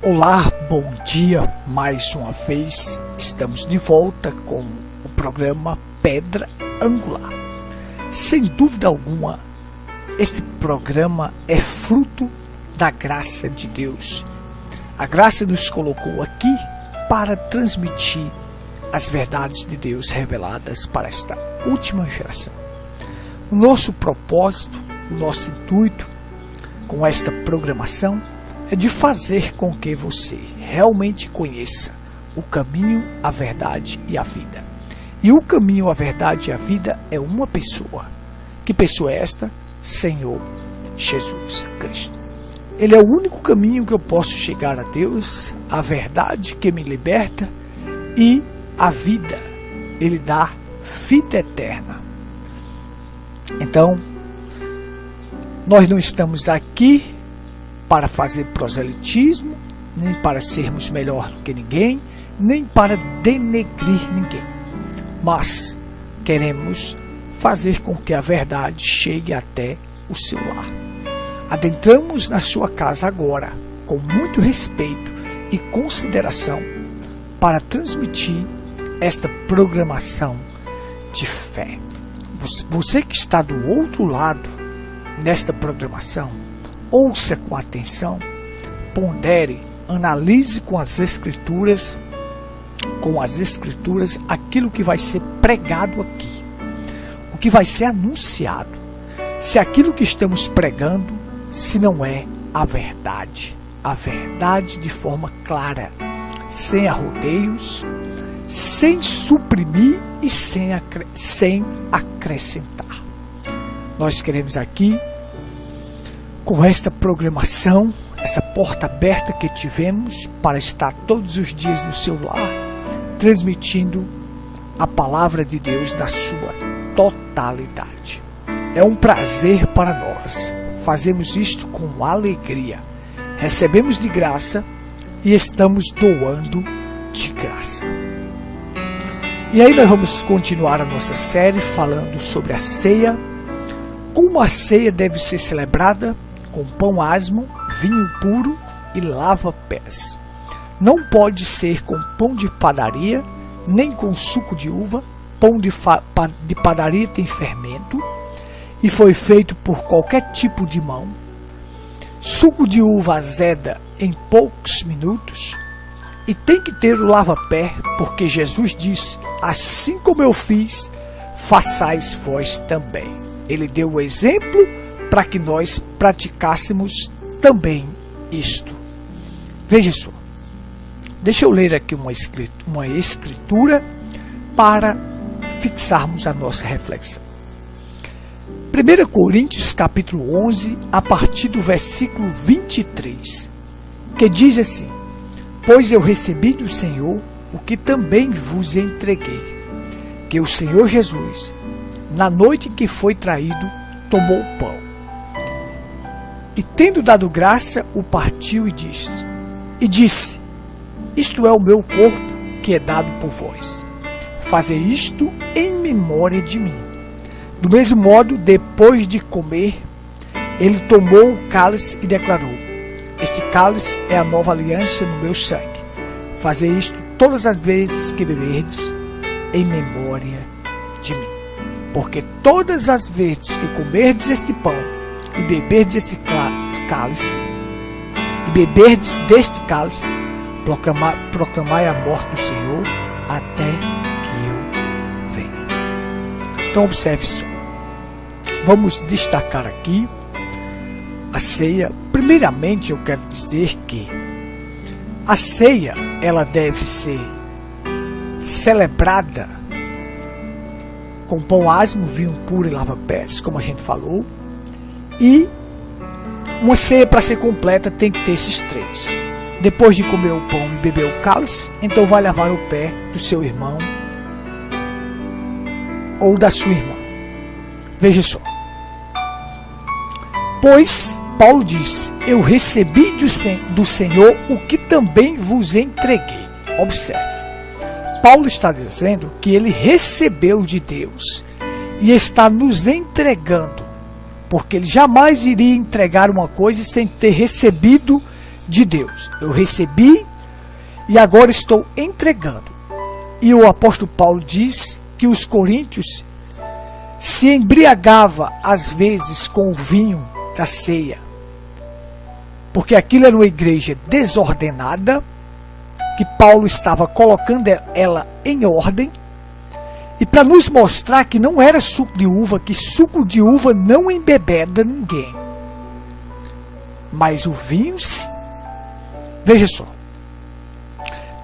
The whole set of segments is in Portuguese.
Olá, bom dia, mais uma vez estamos de volta com o programa Pedra Angular. Sem dúvida alguma, este programa é fruto da graça de Deus. A graça nos colocou aqui para transmitir as verdades de Deus reveladas para esta última geração. O nosso propósito, o nosso intuito com esta programação é de fazer com que você realmente conheça o caminho, a verdade e a vida. E o caminho, a verdade e a vida é uma pessoa. Que pessoa é esta? Senhor Jesus Cristo. Ele é o único caminho que eu posso chegar a Deus, a verdade que me liberta e a vida. Ele dá vida eterna. Então, nós não estamos aqui para fazer proselitismo, nem para sermos melhor do que ninguém, nem para denegrir ninguém. Mas queremos fazer com que a verdade chegue até o seu lar. Adentramos na sua casa agora, com muito respeito e consideração, para transmitir esta programação de fé. Você que está do outro lado nesta programação, ouça com atenção, pondere, analise com as escrituras aquilo que vai ser pregado aqui, o que vai ser anunciado, se aquilo que estamos pregando, se não é a verdade de forma clara, sem arrodeios, sem suprimir e sem acrescentar. Nós queremos aqui, com esta programação, essa porta aberta que tivemos para estar todos os dias no seu lar, transmitindo a palavra de Deus na sua totalidade. É um prazer para nós. Fazemos isto com alegria. Recebemos de graça e estamos doando de graça. E aí nós vamos continuar a nossa série falando sobre a ceia. Como a ceia deve ser celebrada com pão asmo, vinho puro e lava-pés. Não pode ser com pão de padaria, nem com suco de uva. Pão de padaria tem fermento e foi feito por qualquer tipo de mão. Suco de uva azeda em poucos minutos. E tem que ter o lava-pé, porque Jesus disse: assim como eu fiz, façais vós também. Ele deu o exemplo para que nós praticássemos também isto. Veja só, deixa eu ler aqui uma escritura para fixarmos a nossa reflexão. 1 Coríntios capítulo 11, a partir do versículo 23, que diz assim: pois eu recebi do Senhor o que também vos entreguei, que o Senhor Jesus, na noite em que foi traído, tomou o pão. E tendo dado graça, o partiu e disse: isto é o meu corpo que é dado por vós. Fazei isto em memória de mim. Do mesmo modo, depois de comer, ele tomou o cálice e declarou: este cálice é a nova aliança no meu sangue. Fazei isto todas as vezes que beberdes, em memória de mim. Porque todas as vezes que comerdes este pão e beberdes este cálice, proclamai a morte do Senhor até que eu venha. Então observe só. Vamos destacar aqui a ceia. Primeiramente eu quero dizer que a ceia, ela deve ser celebrada com pão asmo, vinho puro e lava-pés, como a gente falou. E uma ceia, para ser completa, tem que ter esses três. Depois de comer o pão e beber o cálice, então vai lavar o pé do seu irmão ou da sua irmã. Veja só. Pois Paulo diz: eu recebi do Senhor o que também vos entreguei. Observe. Paulo está dizendo que ele recebeu de Deus e está nos entregando, porque ele jamais iria entregar uma coisa sem ter recebido de Deus. Eu recebi e agora estou entregando. E o apóstolo Paulo diz que os coríntios se embriagava às vezes com o vinho da ceia, porque aquilo era uma igreja desordenada, que Paulo estava colocando ela em ordem, e para nos mostrar que não era suco de uva, que suco de uva não embebeda ninguém, mas o vinho sim. Veja só,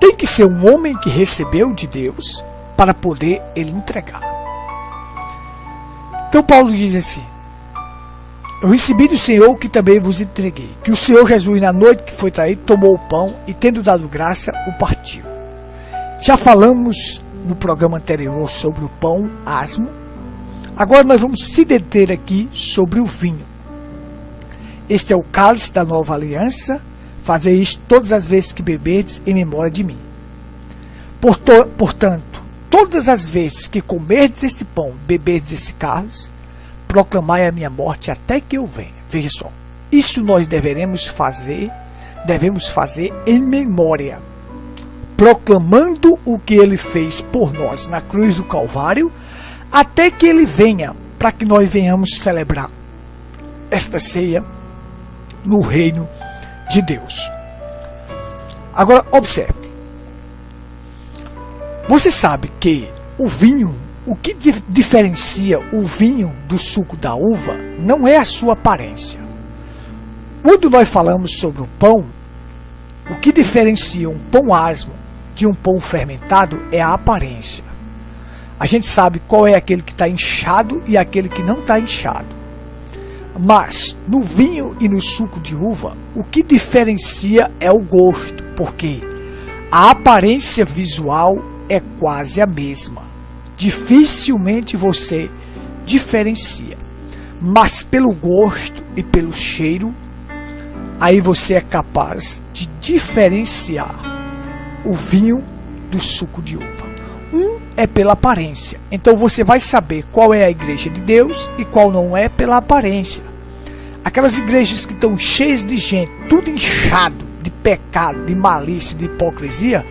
tem que ser um homem que recebeu de Deus para poder ele entregar. Então Paulo diz assim: eu recebi do Senhor o que também vos entreguei, que o Senhor Jesus, na noite que foi traído, tomou o pão e, tendo dado graça, o partiu. Já falamos no programa anterior sobre o pão asmo. Agora nós vamos se deter aqui sobre o vinho. Este é o cálice da nova aliança. Fazei isto todas as vezes que beberdes em memória de mim. Portanto, todas as vezes que comerdes este pão, beberdes esse cálice, proclamai a minha morte até que eu venha. Veja só, isso nós devemos fazer em memória, proclamando o que ele fez por nós na cruz do Calvário, até que ele venha, para que nós venhamos celebrar esta ceia no reino de Deus. Agora observe, você sabe que o vinho, o que diferencia o vinho do suco da uva não é a sua aparência. Quando nós falamos sobre o pão, o que diferencia um pão asmo de um pão fermentado é a aparência. A gente sabe qual é aquele que está inchado e aquele que não está inchado. Mas no vinho e no suco de uva, o que diferencia é o gosto, porque a aparência visual é quase a mesma. Dificilmente você diferencia, mas pelo gosto e pelo cheiro, aí você é capaz de diferenciar o vinho do suco de uva. Um é pela aparência, então você vai saber qual é a igreja de Deus e qual não é pela aparência. Aquelas igrejas que estão cheias de gente, tudo inchado de pecado, de malícia, de hipocrisia,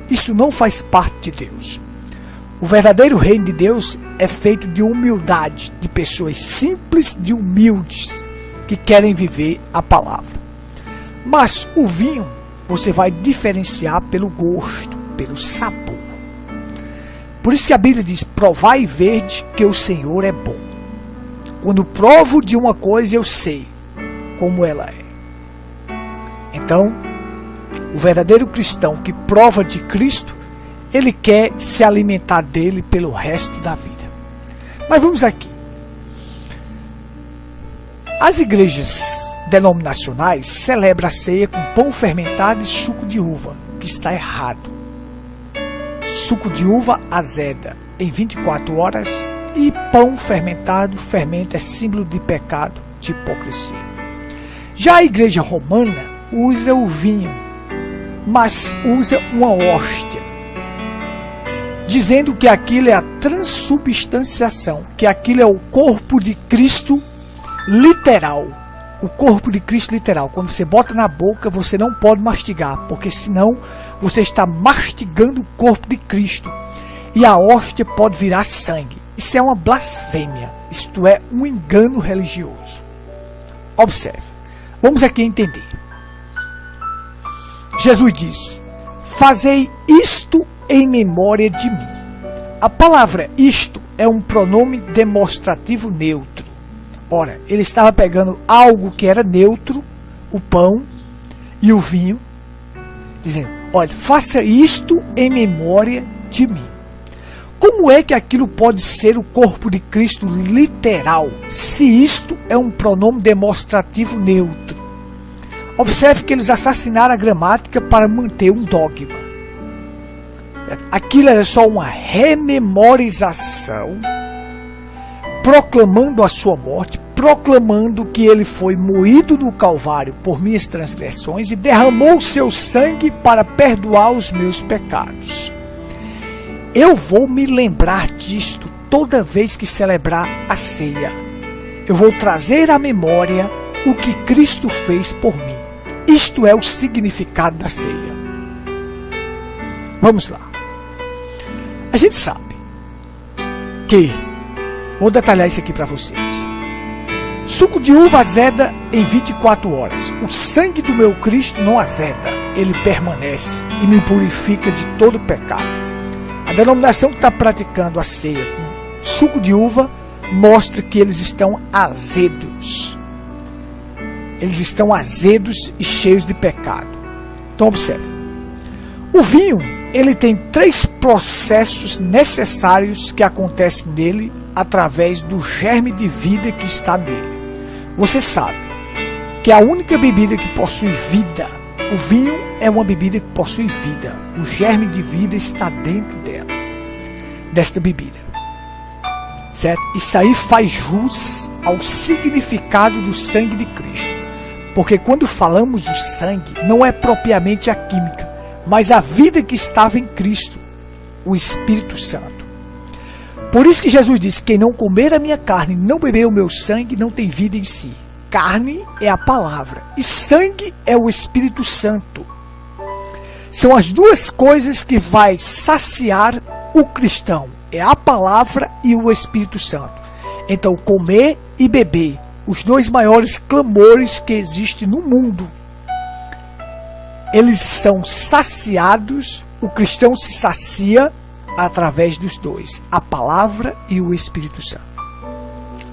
isso não faz parte de Deus. O verdadeiro reino de Deus é feito de humildade, de pessoas simples, de humildes, que querem viver a palavra. Mas o vinho, você vai diferenciar pelo gosto, pelo sabor. Por isso que a Bíblia diz: provai e vede que o Senhor é bom. Quando provo de uma coisa, eu sei como ela é. Então, o verdadeiro cristão que prova de Cristo, ele quer se alimentar dele pelo resto da vida. Mas vamos aqui. As igrejas denominacionais celebram a ceia com pão fermentado e suco de uva, que está errado. Suco de uva azeda em 24 horas e pão fermentado, fermento é símbolo de pecado, de hipocrisia. Já a igreja romana usa o vinho, mas usa uma hóstia, dizendo que aquilo é a transubstanciação, que aquilo é o corpo de Cristo literal. O corpo de Cristo literal. Quando você bota na boca, você não pode mastigar, porque senão você está mastigando o corpo de Cristo. E a hóstia pode virar sangue. Isso é uma blasfêmia. Isto é um engano religioso. Observe. Vamos aqui entender. Jesus diz: fazei isto em memória de mim. A palavra isto é um pronome demonstrativo neutro. Ora, ele estava pegando algo que era neutro, o pão e o vinho, dizendo: olha, faça isto em memória de mim. Como é que aquilo pode ser o corpo de Cristo literal, se isto é um pronome demonstrativo neutro? Observe que eles assassinaram a gramática para manter um dogma. Aquilo era só uma rememorização, proclamando a sua morte, proclamando que ele foi moído no Calvário por minhas transgressões e derramou o seu sangue para perdoar os meus pecados. Eu vou me lembrar disto toda vez que celebrar a ceia. Eu vou trazer à memória o que Cristo fez por mim. Isto é o significado da ceia. Vamos lá. A gente sabe que, vou detalhar isso aqui para vocês. Suco de uva azeda em 24 horas. O sangue do meu Cristo não azeda. Ele permanece e me purifica de todo pecado. A denominação que está praticando a ceia com suco de uva mostra que eles estão azedos. Eles estão azedos e cheios de pecado. Então observe. O vinho, ele tem 3 processos necessários que acontecem nele através do germe de vida que está nele. Você sabe que a única bebida que possui vida, o vinho é uma bebida que possui vida. O germe de vida está dentro dela, desta bebida. Certo? Isso aí faz jus ao significado do sangue de Cristo. Porque quando falamos do sangue, não é propriamente a química, mas a vida que estava em Cristo, o Espírito Santo. Por isso que Jesus disse: quem não comer a minha carne, não beber o meu sangue, não tem vida em si. Carne é a palavra e sangue é o Espírito Santo. São as duas coisas que vai saciar o cristão. É a palavra e o Espírito Santo. Então comer e beber, os 2 maiores clamores que existem no mundo, eles são saciados. O cristão se sacia através dos 2, a palavra e o Espírito Santo.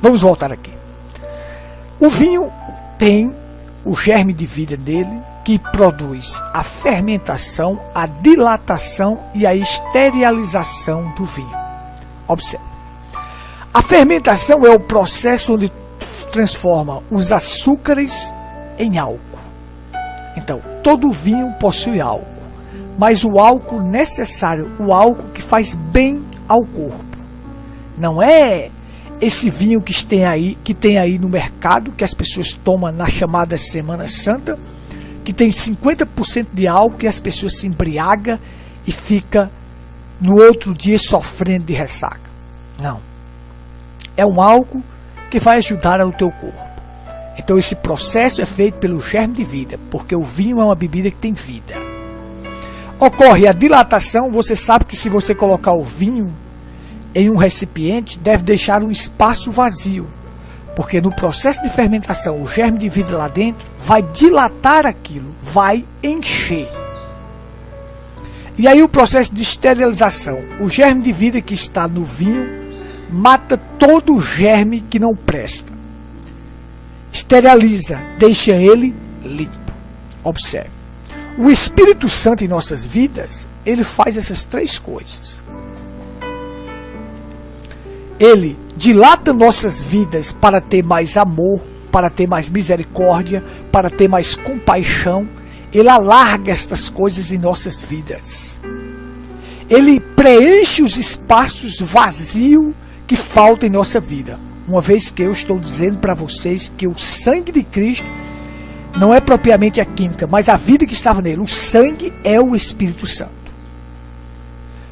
Vamos voltar aqui. O vinho tem o germe de vida dele, que produz a fermentação, a dilatação e a esterilização do vinho. Observe. A fermentação é o processo onde transforma os açúcares em álcool. Então, todo vinho possui álcool, mas o álcool necessário, o álcool que faz bem ao corpo. Não é esse vinho que tem aí no mercado, que as pessoas tomam na chamada Semana Santa, que tem 50% de álcool e as pessoas se embriagam e fica no outro dia sofrendo de ressaca. Não. É um álcool que vai ajudar ao teu corpo. Então esse processo é feito pelo germe de vida, porque o vinho é uma bebida que tem vida. Ocorre a dilatação. Você sabe que se você colocar o vinho em um recipiente, deve deixar um espaço vazio, porque no processo de fermentação, o germe de vida lá dentro vai dilatar aquilo, vai encher. E aí o processo de esterilização, o germe de vida que está no vinho mata todo o germe que não presta. Esteriliza, deixa ele limpo. Observe. O Espírito Santo em nossas vidas, ele faz essas 3 coisas. Ele dilata nossas vidas para ter mais amor, para ter mais misericórdia, para ter mais compaixão. Ele alarga estas coisas em nossas vidas. Ele preenche os espaços vazios que faltam em nossa vida. Uma vez que eu estou dizendo para vocês que o sangue de Cristo não é propriamente a química, mas a vida que estava nele. O sangue é o Espírito Santo.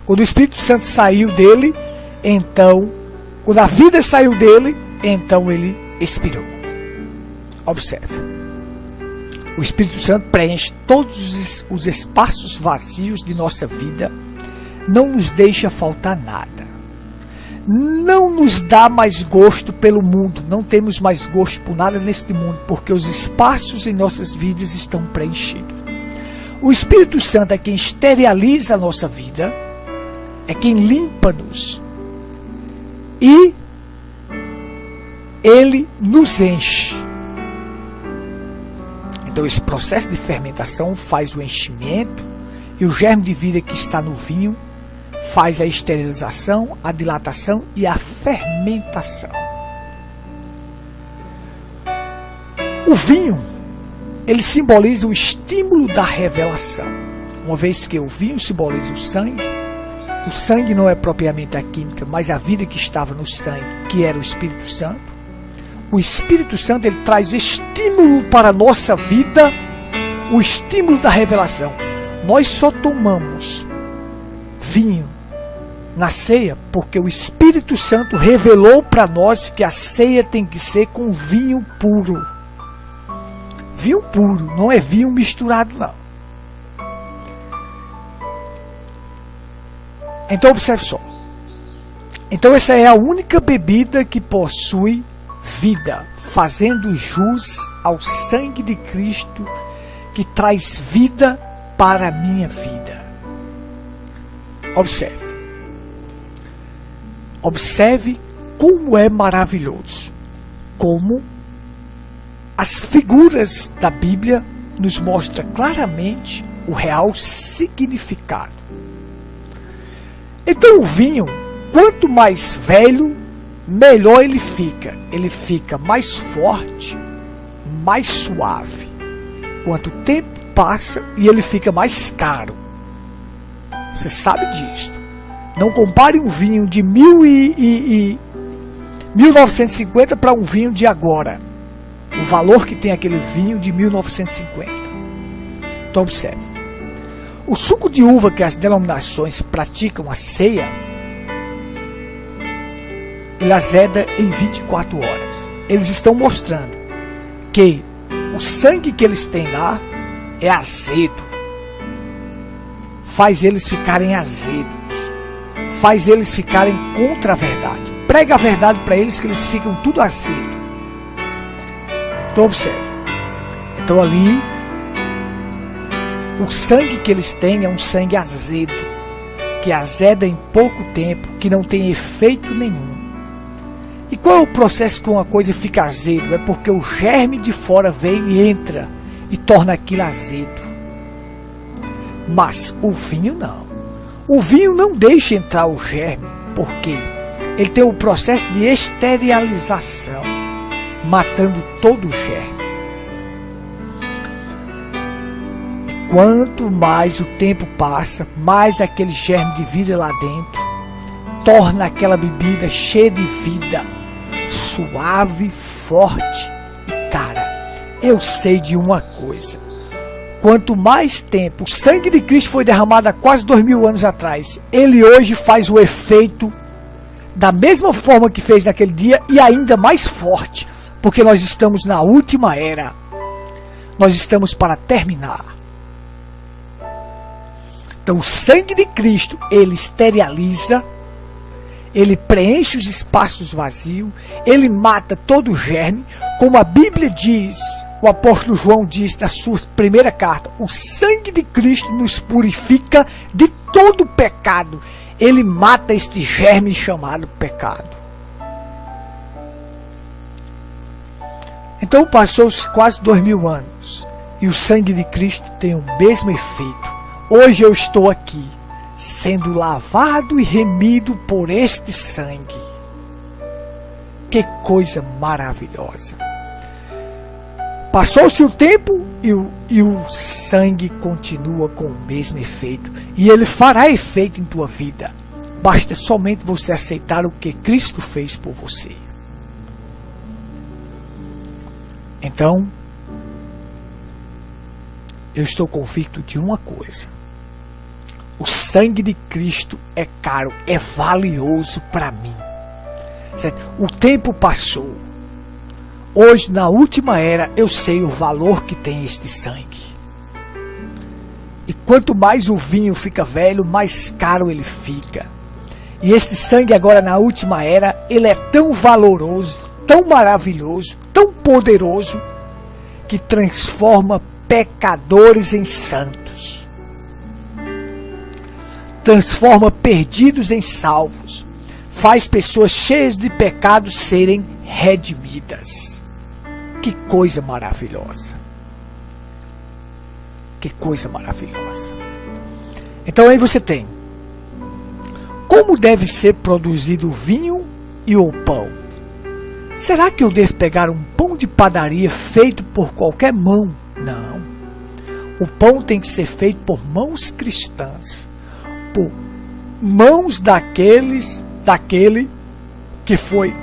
Quando o Espírito Santo saiu dele, então, quando a vida saiu dele, então ele expirou. Observe. O Espírito Santo preenche todos os espaços vazios de nossa vida, não nos deixa faltar nada. Não nos dá mais gosto pelo mundo, não temos mais gosto por nada neste mundo, porque os espaços em nossas vidas estão preenchidos. O Espírito Santo é quem esteriliza a nossa vida, é quem limpa-nos e ele nos enche. Então esse processo de fermentação faz o enchimento e o germe de vida que está no vinho faz a esterilização, a dilatação e a fermentação. O vinho, ele simboliza o estímulo da revelação. Uma vez que o vinho simboliza o sangue não é propriamente a química, mas a vida que estava no sangue, que era o Espírito Santo. O Espírito Santo, ele traz estímulo para a nossa vida, o estímulo da revelação. Nós só tomamos vinho na ceia porque o Espírito Santo revelou para nós que a ceia tem que ser com vinho puro. Vinho puro, não é vinho misturado não. Então observe só. Então essa é a única bebida que possui vida, fazendo jus ao sangue de Cristo que traz vida para a minha vida. Observe. Observe como é maravilhoso. Como as figuras da Bíblia nos mostram claramente o real significado. Então o vinho, quanto mais velho, melhor ele fica. Ele fica mais forte, mais suave. Quanto o tempo passa e ele fica mais caro. Você sabe disso. Não compare um vinho de 1950 para um vinho de agora. O valor que tem aquele vinho de 1950. Então observe. O suco de uva que as denominações praticam a ceia, ele azeda em 24 horas. Eles estão mostrando que o sangue que eles têm lá é azedo. Faz eles ficarem azedos. Faz eles ficarem contra a verdade. Prega a verdade para eles que eles ficam tudo azedo. Então observe. Então ali, o sangue que eles têm é um sangue azedo, que azeda em pouco tempo, que não tem efeito nenhum. E qual é o processo que uma coisa fica azedo? É porque o germe de fora vem e entra e torna aquilo azedo. Mas o vinho não. O vinho não deixa entrar o germe, porque ele tem o processo de esterilização, matando todo o germe. Quanto mais o tempo passa, mais aquele germe de vida lá dentro torna aquela bebida cheia de vida, suave, forte. E cara, eu sei de uma coisa. Quanto mais tempo o sangue de Cristo foi derramado há quase 2000 anos atrás, ele hoje faz o efeito da mesma forma que fez naquele dia e ainda mais forte, porque nós estamos na última era. Nós estamos para terminar. Então o sangue de Cristo, ele esteriliza, ele preenche os espaços vazios, ele mata todo o germe, como a Bíblia diz, o apóstolo João diz na sua primeira carta, o sangue de Cristo nos purifica de todo pecado, ele mata este germe chamado pecado. Então passou-se quase 2000 anos, e o sangue de Cristo tem o mesmo efeito. Hoje eu estou aqui, sendo lavado e remido por este sangue. Que coisa maravilhosa! Passou-se o tempo e o sangue continua com o mesmo efeito. E ele fará efeito em tua vida. Basta somente você aceitar o que Cristo fez por você. Então, eu estou convicto de uma coisa. O sangue de Cristo é caro, é valioso para mim. Certo? O tempo passou. Hoje, na última era, eu sei o valor que tem este sangue. E quanto mais o vinho fica velho, mais caro ele fica. E este sangue agora, na última era, ele é tão valoroso, tão maravilhoso, tão poderoso, que transforma pecadores em santos. Transforma perdidos em salvos, faz pessoas cheias de pecados serem redimidas. Que coisa maravilhosa! Que coisa maravilhosa! Então aí você tem como deve ser produzido o vinho e o pão. Será que eu devo pegar um pão de padaria feito por qualquer mão? Não. O pão tem que ser feito por mãos cristãs. Por mãos daquele que foi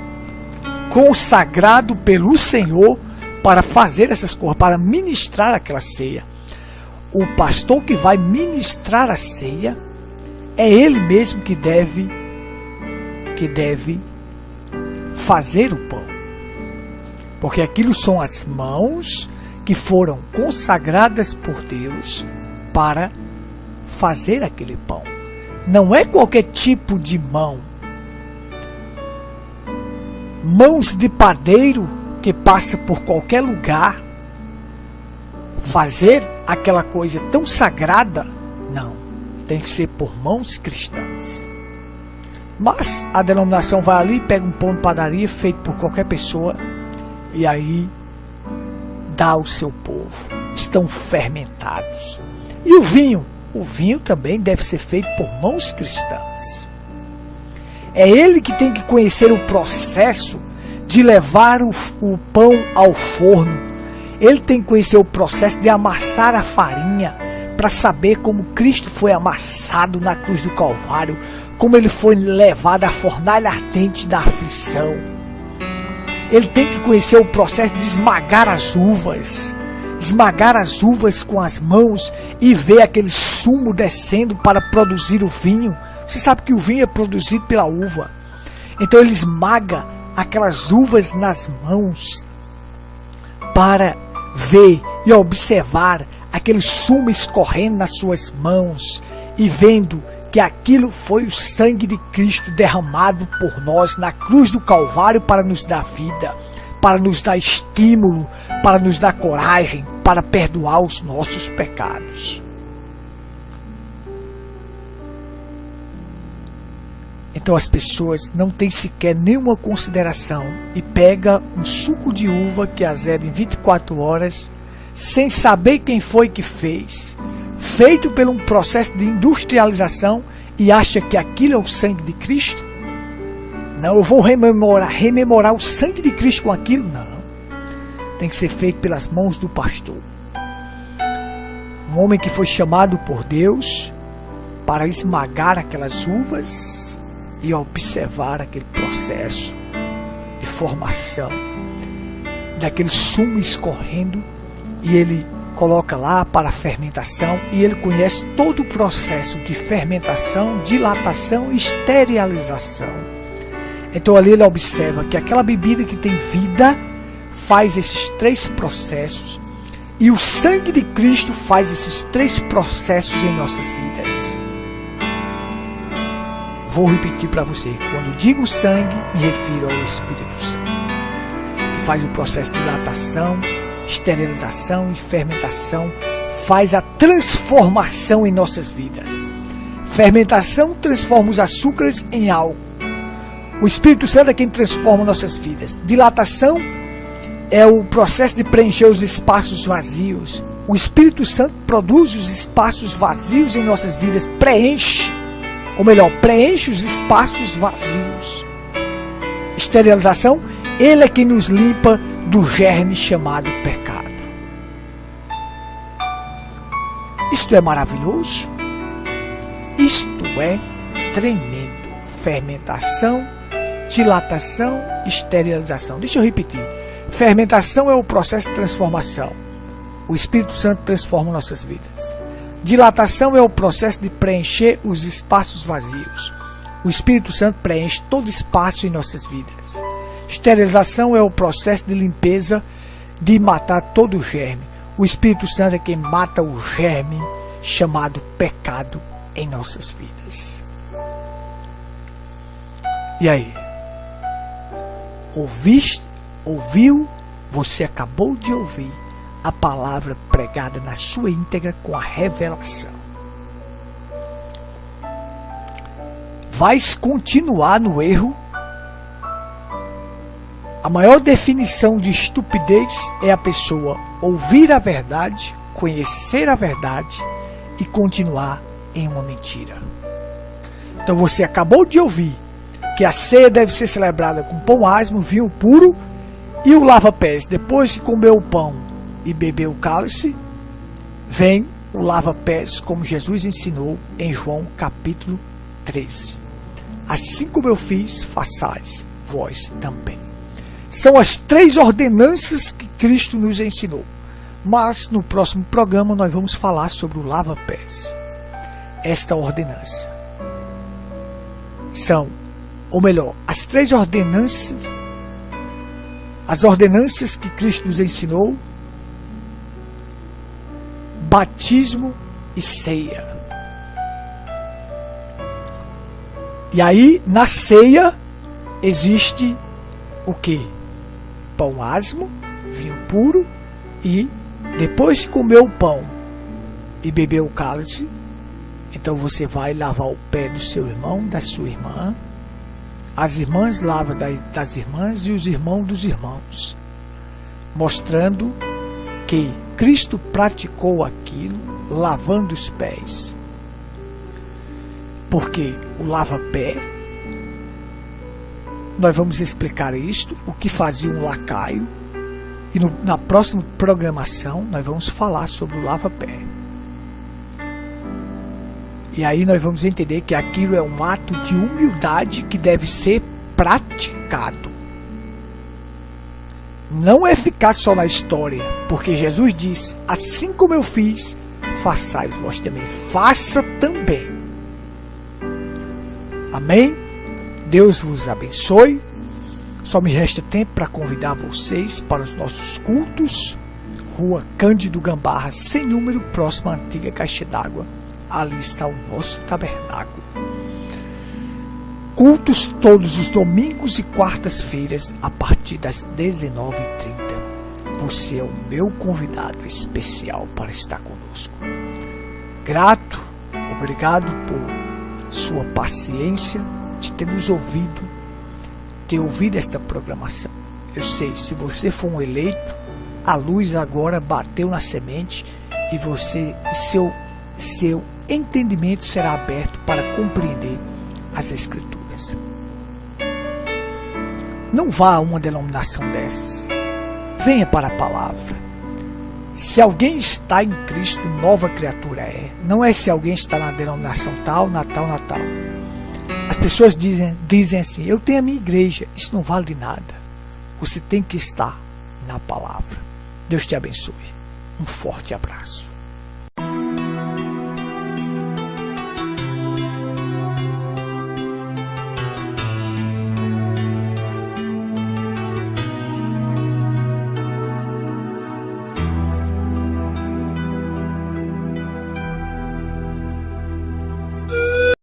consagrado pelo Senhor para fazer essas coisas, para ministrar aquela ceia. O pastor que vai ministrar a ceia é ele mesmo que deve fazer o pão, porque aquilo são as mãos que foram consagradas por Deus para fazer aquele pão. Não é qualquer tipo de mão. Mãos de padeiro que passa por qualquer lugar fazer aquela coisa tão sagrada, não. Tem que ser por mãos cristãs. Mas a denominação vai ali, pega um pão de padaria feito por qualquer pessoa e aí dá ao seu povo. Estão fermentados. E o vinho? O vinho também deve ser feito por mãos cristãs. É ele que tem que conhecer o processo de levar o pão ao forno. Ele tem que conhecer o processo de amassar a farinha para saber como Cristo foi amassado na cruz do Calvário, como ele foi levado à fornalha ardente da aflição. Ele tem que conhecer o processo de esmagar as uvas com as mãos e ver aquele sumo descendo para produzir o vinho. Você sabe que o vinho é produzido pela uva. Então ele esmaga aquelas uvas nas mãos para ver e observar aquele sumo escorrendo nas suas mãos e vendo que aquilo foi o sangue de Cristo derramado por nós na cruz do Calvário para nos dar vida, para nos dar estímulo, para nos dar coragem, para perdoar os nossos pecados. Então as pessoas não têm sequer nenhuma consideração e pega um suco de uva que azeda em 24 horas, sem saber quem foi que fez, feito por um processo de industrialização, e acha que aquilo é o sangue de Cristo. Não, eu vou rememorar o sangue de Cristo com aquilo. Não, tem que ser feito pelas mãos do pastor, um homem que foi chamado por Deus para esmagar aquelas uvas e observar aquele processo de formação daquele sumo escorrendo, e ele coloca lá para a fermentação, e ele conhece todo o processo de fermentação, dilatação e esterilização. Então ali ele observa que aquela bebida que tem vida faz esses 3 processos, e o sangue de Cristo faz esses 3 processos em nossas vidas. Vou repetir para você, quando digo sangue, me refiro ao Espírito Santo, que faz o processo de dilatação, esterilização e fermentação, faz a transformação em nossas vidas. Fermentação transforma os açúcares em álcool. O Espírito Santo é quem transforma nossas vidas. Dilatação é o processo de preencher os espaços vazios. O Espírito Santo produz os espaços vazios em nossas vidas, preenche os espaços vazios. Esterilização, ele é quem nos limpa do germe chamado pecado. Isto é maravilhoso? Isto é tremendo. Fermentação, dilatação, esterilização. Deixa eu repetir. Fermentação é o processo de transformação. O Espírito Santo transforma nossas vidas. Dilatação é o processo de preencher os espaços vazios. O Espírito Santo preenche todo espaço em nossas vidas. Esterilização é o processo de limpeza, de matar todo o germe. O Espírito Santo é quem mata o germe chamado pecado em nossas vidas. E aí? Ouviu? Você acabou de ouvir a palavra pregada na sua íntegra com a revelação. Vais continuar no erro? A maior definição de estupidez é a pessoa ouvir a verdade, conhecer a verdade e continuar em uma mentira. Então você acabou de ouvir que a ceia deve ser celebrada com pão asmo, vinho puro e o lava-pés. Depois que comeu o pão e bebeu o cálice, vem o lava-pés, como Jesus ensinou em João capítulo 13. Assim como eu fiz, façais vós também. São as 3 ordenanças que Cristo nos ensinou. Mas no próximo programa nós vamos falar sobre o lava-pés. Esta ordenança são, ou melhor, as 3 ordenanças, as ordenanças que Cristo nos ensinou batismo e ceia. E aí, na ceia, existe o quê? Pão asmo, vinho puro, e depois de comer o pão e beber o cálice, então você vai lavar o pé do seu irmão, da sua irmã, as irmãs lavam das irmãs e os irmãos dos irmãos, mostrando que Cristo praticou aquilo, lavando os pés. Porque o lava-pé, nós vamos explicar isto, o que fazia um lacaio, e na próxima programação nós vamos falar sobre o lava-pé. E aí nós vamos entender que aquilo é um ato de humildade que deve ser praticado. Não é ficar só na história, porque Jesus disse, assim como eu fiz, façais vós também. Faça também. Amém? Deus vos abençoe. Só me resta tempo para convidar vocês para os nossos cultos. Rua Cândido Gambarra, sem número, próxima à antiga Caixa d'Água. Ali está o nosso tabernáculo. Cultos todos os domingos e quartas-feiras a partir das 19h30. Você é o meu convidado especial para estar conosco. Grato, obrigado por sua paciência de ter nos ouvido, ter ouvido esta programação. Eu sei, se você for um eleito, a luz agora bateu na semente e você, seu entendimento será aberto para compreender as Escrituras. Não vá a uma denominação dessas. Venha para a palavra. Se alguém está em Cristo, nova criatura é. Não é se alguém está na denominação tal, na tal. As pessoas dizem assim, eu tenho a minha igreja. Isso não vale de nada. Você tem que estar na palavra. Deus te abençoe. Um forte abraço.